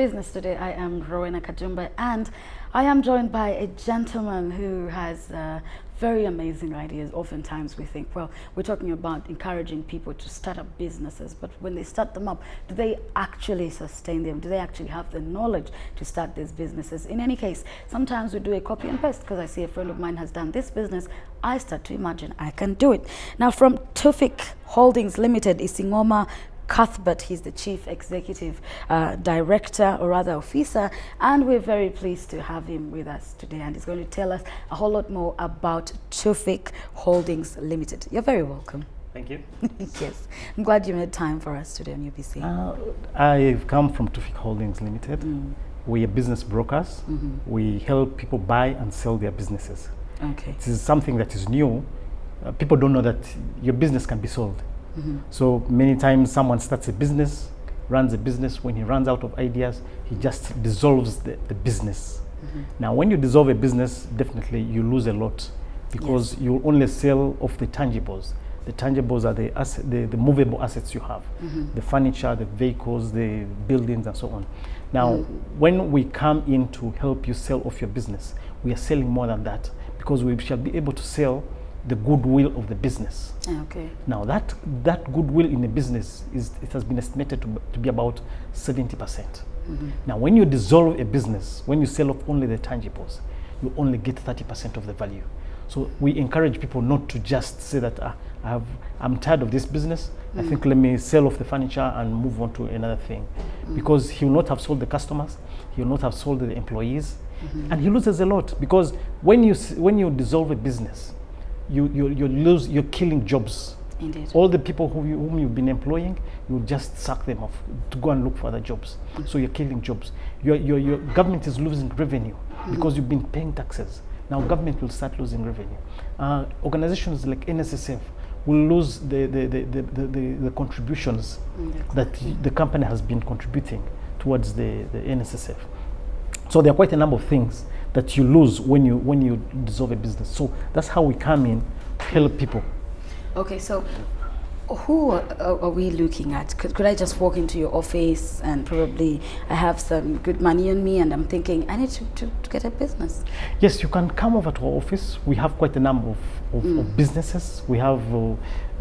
Business Today. I am Rowena Kajumba, and I am joined by a gentleman who has very amazing ideas. Oftentimes we think, well, we're talking about encouraging people to start up businesses, but when they start them up, do they actually sustain them? Do they actually have the knowledge to start these businesses? In any case, sometimes we do a copy and paste, because I see a friend of mine has done this business. I start to imagine I can do it. Now, from TUFIC Holdings Limited, Isingoma Cuthbert, he's the Chief Executive Director, or rather officer, and we're very pleased to have him with us today, and he's going to tell us a whole lot more about TUFIC Holdings Limited. You're very welcome. Thank you. Yes, I'm glad you made time for us today on UBC. I've come from TUFIC Holdings Limited. We are business brokers. We help people buy and sell their businesses. Okay. This is something that is new. People don't know that your business can be sold. So many times someone starts a business, runs a business. When he runs out of ideas, he just dissolves the business. Now, when you dissolve a business, definitely you lose a lot, because you only sell off the tangibles. The tangibles are the movable assets you have, the furniture, the vehicles, the buildings, and so on. Now, when we come in to help you sell off your business, we are selling more than that, because we shall be able to sell the goodwill of the business. Okay. Now that goodwill in the business it has been estimated to be about 70%. Now, when you dissolve a business, when you sell off only the tangibles, you only get 30% of the value. So we encourage people not to just say that I'm tired of this business. I think let me sell off the furniture and move on to another thing, because he will not have sold the customers, he will not have sold the employees, and he loses a lot, because when you dissolve a business, you're killing jobs. Indeed. All the people whom you've been employing, you just suck them off to go and look for other jobs. So you're killing jobs. Your government is losing revenue because you've been paying taxes. Now government will start losing revenue. Organizations like NSSF will lose the contributions that the company has been contributing towards the NSSF. So there are quite a number of things that you lose when you dissolve a business. So that's how we come in to help people. Okay, so who are we looking at? Could I just walk into your office and probably I have some good money on me and I'm thinking I need to get a business? Yes, you can come over to our office. We have quite a number of businesses. We have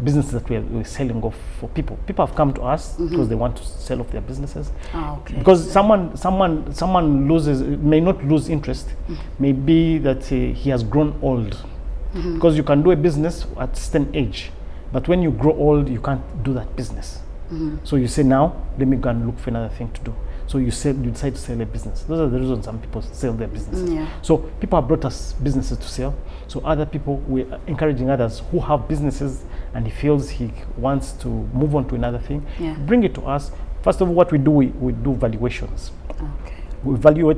businesses that we're selling off for people. People have come to us because they want to sell off their businesses. Okay. Because someone may not lose interest. Maybe that he has grown old. Because you can do a business at a certain age, but when you grow old, you can't do that business. So you say, now let me go and look for another thing to do. So you decide to sell a business. Those are the reasons some people sell their businesses. So people have brought us businesses to sell. So other people, we're encouraging others who have businesses and he feels he wants to move on to another thing, bring it to us. First of all, what we do, we do valuations. Okay. We value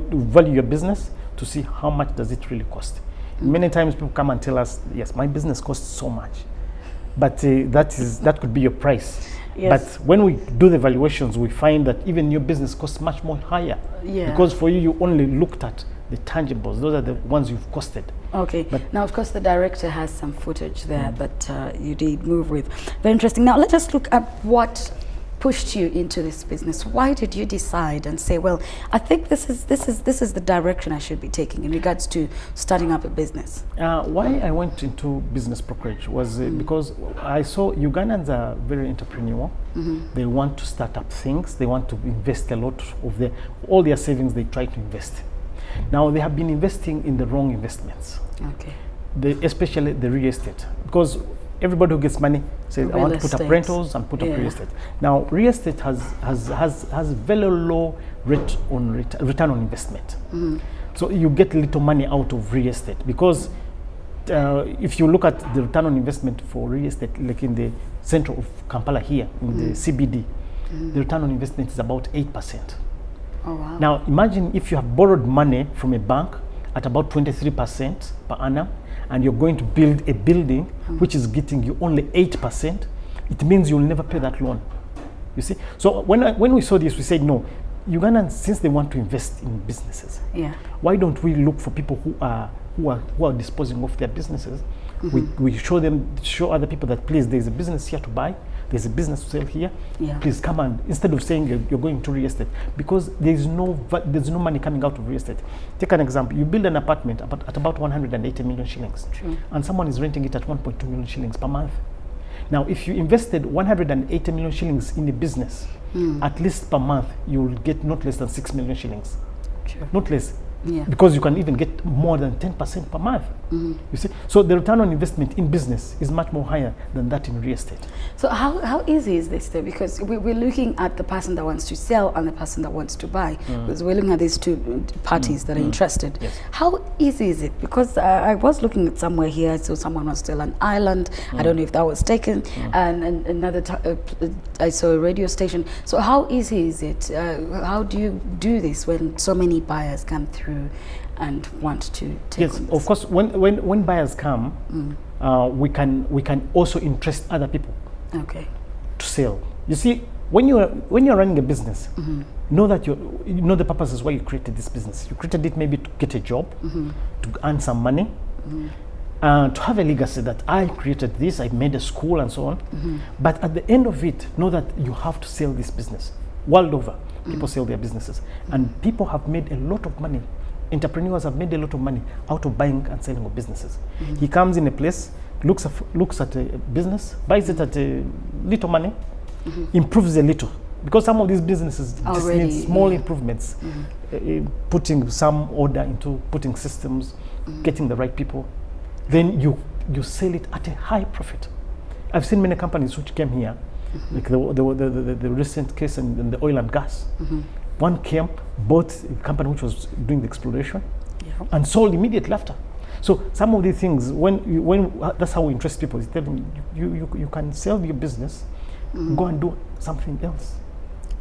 your business to see how much does it really cost. Many times people come and tell us, yes, my business costs so much, but that could be your price. Yes. But when we do the valuations, we find that even your business costs much more higher. Because for you only looked at the tangibles. Those are the ones you've costed. Okay. But now, of course, the director has some footage there that you did move with. Very interesting. Now, let us look at what pushed you into this business. Why did you decide and say, well, I think this is the direction I should be taking in regards to starting up a business? Why I went into business brokerage was because I saw Ugandans are very entrepreneurial. They want to start up things. They want to invest a lot of all their savings. They try to invest. Now they have been investing in the wrong investments. Okay. Especially the real estate, because everybody who gets money says, I want to put up rentals and put up real estate. Now, real estate has very low return on investment. So you get little money out of real estate, because if you look at the return on investment for real estate, like in the center of Kampala here, in the CBD, the return on investment is about 8%. Oh, wow. Now, imagine if you have borrowed money from a bank at about 23% per annum, and you're going to build a building which is getting you only 8%, it means you'll never pay that loan. You see? So when we saw this, we said, no, Ugandans, since they want to invest in businesses, why don't we look for people who are disposing of their businesses? We show other people that, please, there's a business here to buy, there's a business to sell here. Yeah. Please come and, instead of saying you're going to real estate, because there's no money coming out of real estate. Take an example. You build an apartment at about 180 million shillings. True. And someone is renting it at 1.2 million shillings per month. Now, if you invested 180 million shillings in the business, at least per month, you will get not less than 6 million shillings. Sure. Not less. Yeah. Because you can even get more than 10% per month. You see, so the return on investment in business is much more higher than that in real estate. So how easy is this though? Because we're looking at the person that wants to sell and the person that wants to buy. Because we're looking at these two parties that are interested. Yes. How easy is it? Because I was looking at somewhere here, I saw someone was still an island. I don't know if that was taken. And another I saw a radio station. So how easy is it? How do you do this when so many buyers come through and want to take Yes, of course. When buyers come, we can also interest other people Okay. to sell. You see, when you're running a business, know that you know the purpose is why you created this business. You created it maybe to get a job, to earn some money, to have a legacy that I created this, I made a school and so on. But at the end of it, know that you have to sell this business. World over, people sell their businesses, and people have made a lot of money. Entrepreneurs have made a lot of money out of buying and selling of businesses. He comes in a place, looks at a business, buys it at a little money, improves a little. Because some of these businesses just need small improvements, putting some order into putting systems, getting the right people. Then you sell it at a high profit. I've seen many companies which came here, like the recent case in the oil and gas. One came, bought a company which was doing the exploration, and sold immediately after. So some of these things, when that's how we interest people. Is tell them you can sell your business, go and do something else.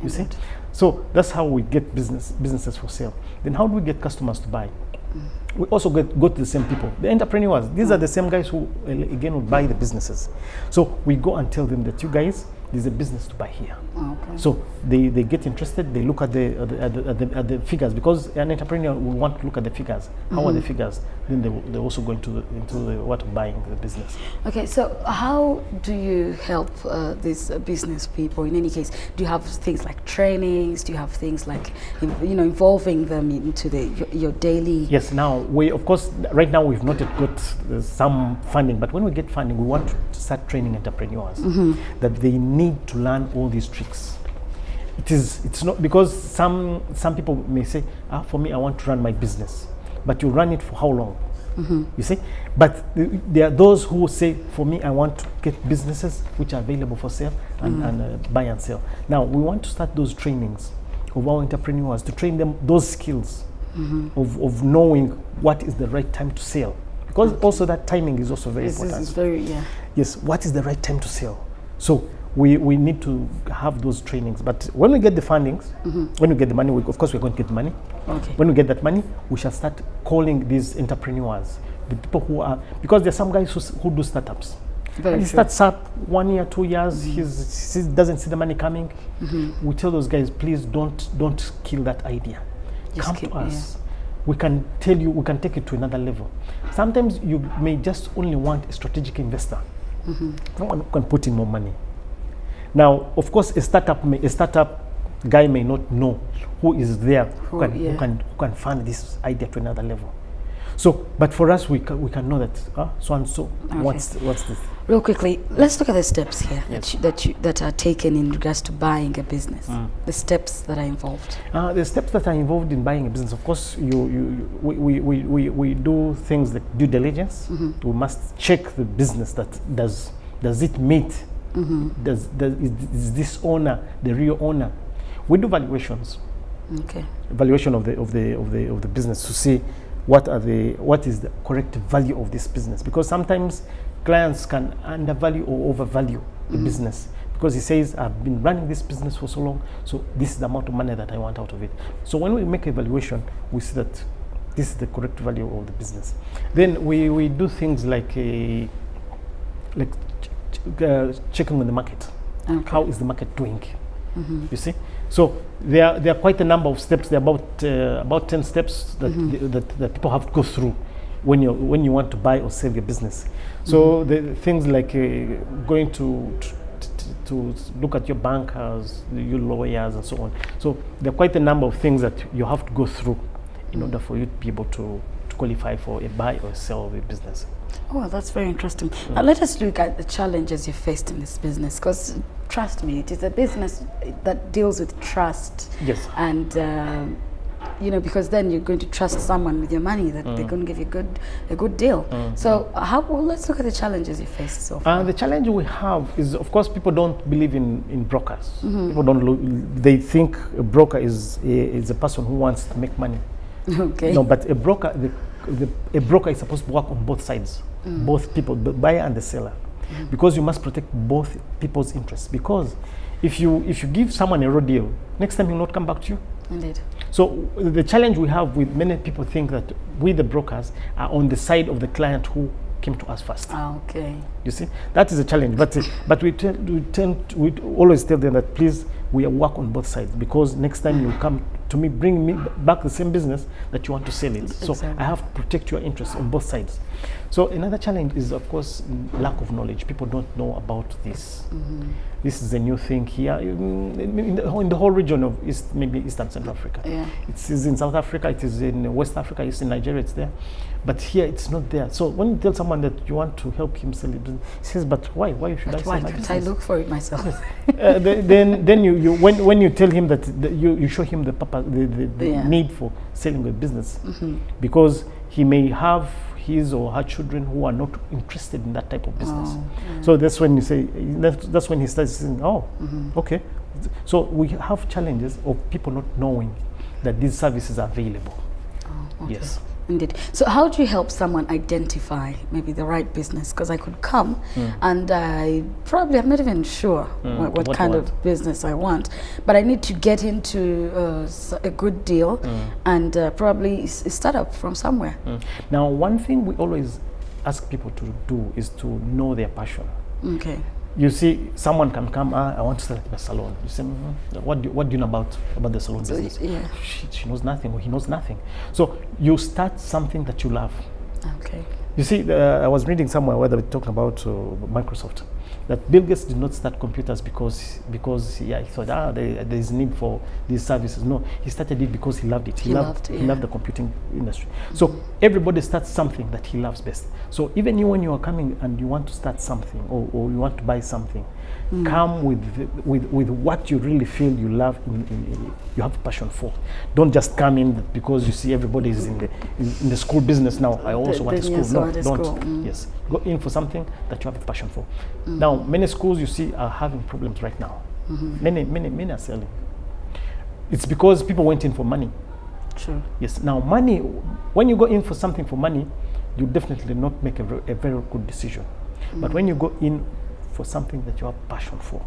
You see, so that's how we get businesses for sale. Then how do we get customers to buy? We also go to the same people, the entrepreneurs. These are the same guys who again will buy the businesses. So we go and tell them that you guys, there's a business to buy here. Okay. So they get interested. They look at the figures, because an entrepreneur will want to look at the figures. How are the figures? Then they also go into what buying the business. Okay, so how do you help these business people? In any case, do you have things like trainings? Do you have things like involving them into your daily? Yes. Now we, of course, right now we've not yet got some funding, but when we get funding, we want to start training entrepreneurs that they need to learn all these tricks. It's not, because some people may say, for me, I want to run my business, but you run it for how long? You see, but there are those who say, for me, I want to get businesses which are available for sale and buy and sell. Now we want to start those trainings of our entrepreneurs, to train them those skills of knowing what is the right time to sell, because also that timing is also very important. This is very, Yes, what is the right time to sell? So we need to have those trainings. But when we get the fundings, when we get the money, of course we're going to get the money. Okay. When we get that money, we shall start calling these entrepreneurs, the people who are, because there are some guys who do startups. He starts up 1 year, 2 years, he doesn't see the money coming. We tell those guys, please don't kill that idea. Just come to us. We can tell you, we can take it to another level. Sometimes you may just only want a strategic investor. Someone who can put in more money. Now, of course, a startup guy may not know who is there who can fund this idea to another level. So, but for us, we can know that so and so. Okay. What's this? Real quickly, let's look at the steps here Yes. that are taken in regards to buying a business. The steps that are involved. The steps that are involved in buying a business, of course, we do things like due diligence. We must check the business that does it meet. Is this owner the real owner? We do valuations. Okay. Valuation of the business to see what is the correct value of this business, because sometimes clients can undervalue or overvalue the business, because he says, I've been running this business for so long, so this is the amount of money that I want out of it. So when we make a valuation, we see that this is the correct value of the business. Then we do things like checking on the market. Okay. How is the market doing? You see, so there are quite a number of steps. There are about 10 steps that people have to go through when you want to buy or sell your business. So the things like going to to look at your bankers, your lawyers, and so on. So there are quite a number of things that you have to go through in order for you to be able to qualify for a buy or sell of a business. Oh, that's very interesting. Now let us look at the challenges you faced in this business, because trust me, it is a business that deals with trust. Yes. And you know, because then you're going to trust someone with your money that they're going to give you a good deal. So let's look at the challenges you faced so far. The challenge we have is, of course, people don't believe in brokers. People don't they think a broker is a person who wants to make money. Okay. No, but a broker, a broker is supposed to work on both sides, both people, the buyer and the seller, because you must protect both people's interests. Because if you give someone a raw deal, next time he'll not come back to you. Indeed. So the challenge we have with many people think that we, the brokers, are on the side of the client who came to us first. Okay. You see, that is a challenge. But we always tell them that please, we work on both sides, because next time you come to me, bring me back the same business that you want to sell it. So I have to protect your interests on both sides. So another challenge is, of course, lack of knowledge. People don't know about this. This is a new thing here in the whole region of maybe Eastern Central Africa. Yeah. It is in South Africa, it is in West Africa, it's in Nigeria, it's there. But here, it's not there. So when you tell someone that you want to help him sell it, he says, but why? Why should I sell my business? I look for it myself. Then when you tell him that you show him the purpose, the need for selling a business, because he may have his or her children who are not interested in that type of business. So that's when you say, that's when he starts saying, okay. So we have challenges of people not knowing that these services are available. Okay. Yes. Indeed. So how do you help someone identify maybe the right business? Because I could come and I'm not even sure what kind of business I want, but I need to get into a good deal and probably start up from somewhere. Now, one thing we always ask people to do is to know their passion. Okay. You see, someone can come, I want to start a salon. You say, what do you know about the salon business? Yeah. She knows nothing, or he knows nothing. So you start something that you love. Okay. You see, I was reading somewhere where they were talking about Microsoft, that Bill Gates did not start computers because he thought, there is need for these services. No, he started it because he loved it. He loved the computing industry. So everybody starts something that he loves best. So even you, when you are coming and you want to start something or you want to buy something, come with what you really feel you love, you have a passion for. Don't just come in because you see everybody is in the school business now. I also want a school. No, don't. Yes, go in for something that you have a passion for. Now, many schools you see are having problems right now. Many are selling. It's because people went in for money. Sure. Yes. Now, money. When you go in for something for money, you definitely not make a very good decision. But when you go in for something that you have passion for,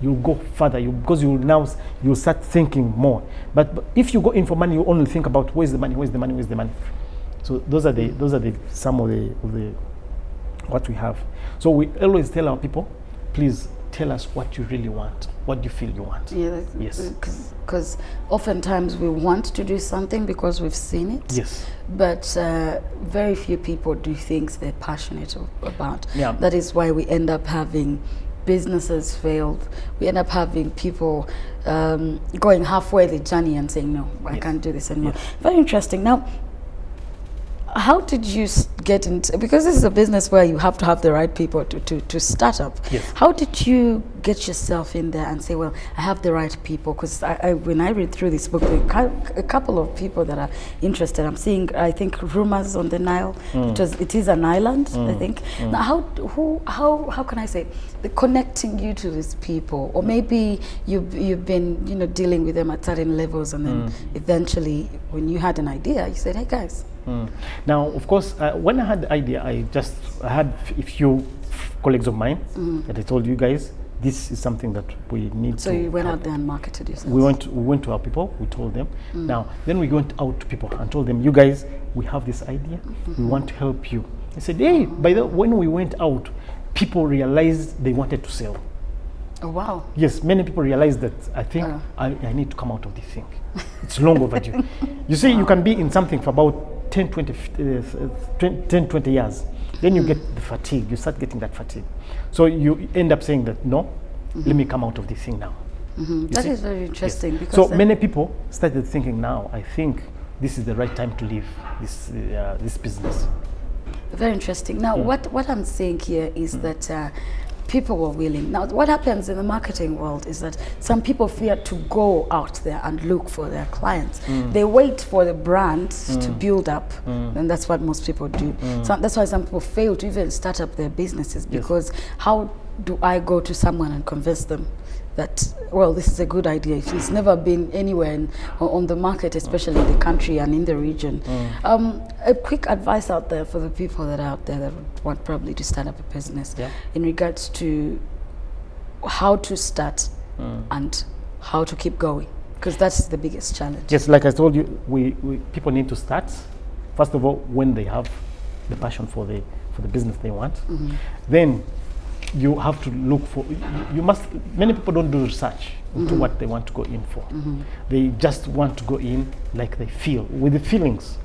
you'll go further, because you'll start thinking more. But if you go in for money, you only think about where's the money. So those are some of the what we have. So we always tell our people, please tell us what you really want, what you feel you want. Yeah. Yes. Because oftentimes we want to do something because we've seen it. Yes. But very few people do things they're passionate about. Yeah. That is why we end up having businesses failed. We end up having people going halfway the journey and saying, no, I can't do this anymore. Yes. Very interesting. Now, how did you get into, because this is a business where you have to have the right people to start up. Yes. How did you get yourself in there and say, well, I have the right people? Because when I read through this book, there are a couple of people that are interested. I'm seeing, I think, rumors on the Nile. It is an island, I think. Now, how can I say, connecting you to these people, or maybe you've been dealing with them at certain levels, and then eventually, when you had an idea, you said, hey guys. Now, of course, when I had the idea, I had a few colleagues of mine that I told you guys, this is something that we need to. So you went out there and marketed yourself? We went to our people, we told them. Now, then we went out to people and told them, you guys, we have this idea, we want to help you. They said, hey, when we went out, people realized they wanted to sell. Oh, wow. Yes, many people realized that I think I need to come out of this thing. It's long overdue. You see, you can be in something for about 10, 20 years. Then you get the fatigue. You start getting that fatigue. So you end up saying that, no, let me come out of this thing now. That is very interesting. Yes. Because So many people started thinking now, I think this is the right time to leave this business. Very interesting. Now, what I'm saying here is that people were willing. Now, what happens in the marketing world is that some people fear to go out there and look for their clients. They wait for the brand to build up, and that's what most people do. So that's why some people fail to even start up their businesses, because how do I go to someone and convince them that, well, this is a good idea if it's never been anywhere on the market, especially in the country and in the region. A quick advice out there for the people that are out there that want probably to start up a business in regards to how to start and how to keep going, because that's the biggest challenge. Yes, like I told you, people need to start, first of all, when they have the passion for the business they want. Then you have to look for, many people don't do research into what they want to go in for. They just want to go in like they feel, with the feelings.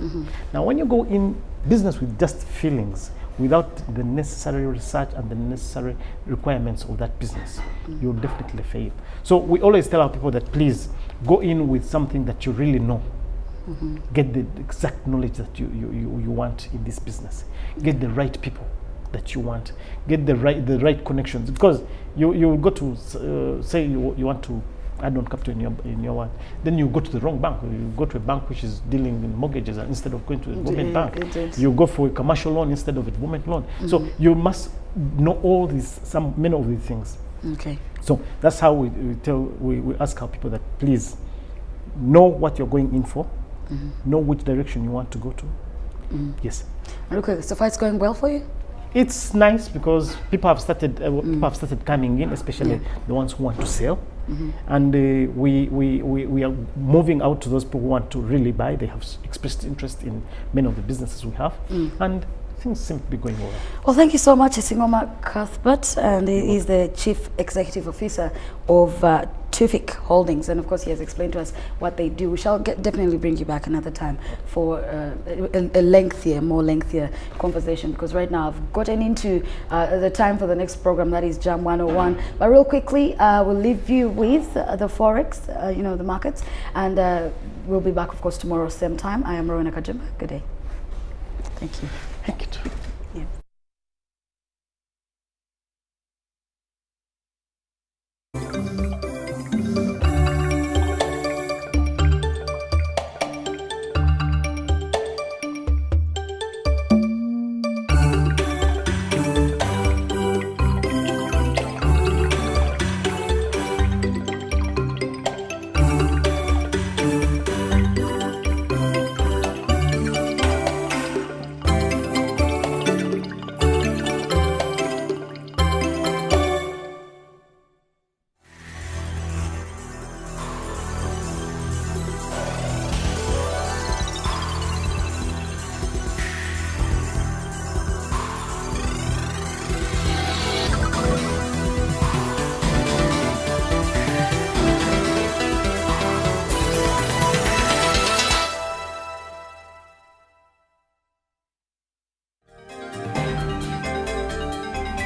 Now, when you go in business with just feelings, without the necessary research and the necessary requirements of that business, you'll definitely fail. So we always tell our people that please go in with something that you really know. Get the exact knowledge that you want in this business. Get the right people that you want, get the right connections, because you go to say you want to add on capital in your one, then you go to the wrong bank. You go to a bank which is dealing in mortgages, and instead of going to a government bank, you go for a commercial loan instead of a government loan. So you must know all these, many of these things. Okay. So that's how we ask our people that please know what you're going in for, know which direction you want to go to. Yes. Okay, so far it's going well for you? It's nice because people have started coming in, especially the ones who want to sell, and we are moving out to those people who want to really buy. They have expressed interest in many of the businesses we have, and things seem to be going well. Well, thank you so much, Isingoma Cuthbert, and he is the Chief Executive Officer of TUFIC Holdings, and of course he has explained to us what they do. We shall definitely bring you back another time for a more lengthier conversation, because right now I've gotten into the time for the next program, that is Jam 101. But real quickly, we'll leave you with the Forex, the markets, and we'll be back, of course, tomorrow, same time. I am Rowena Kajumba. Good day. Thank you. Thank you. Yeah.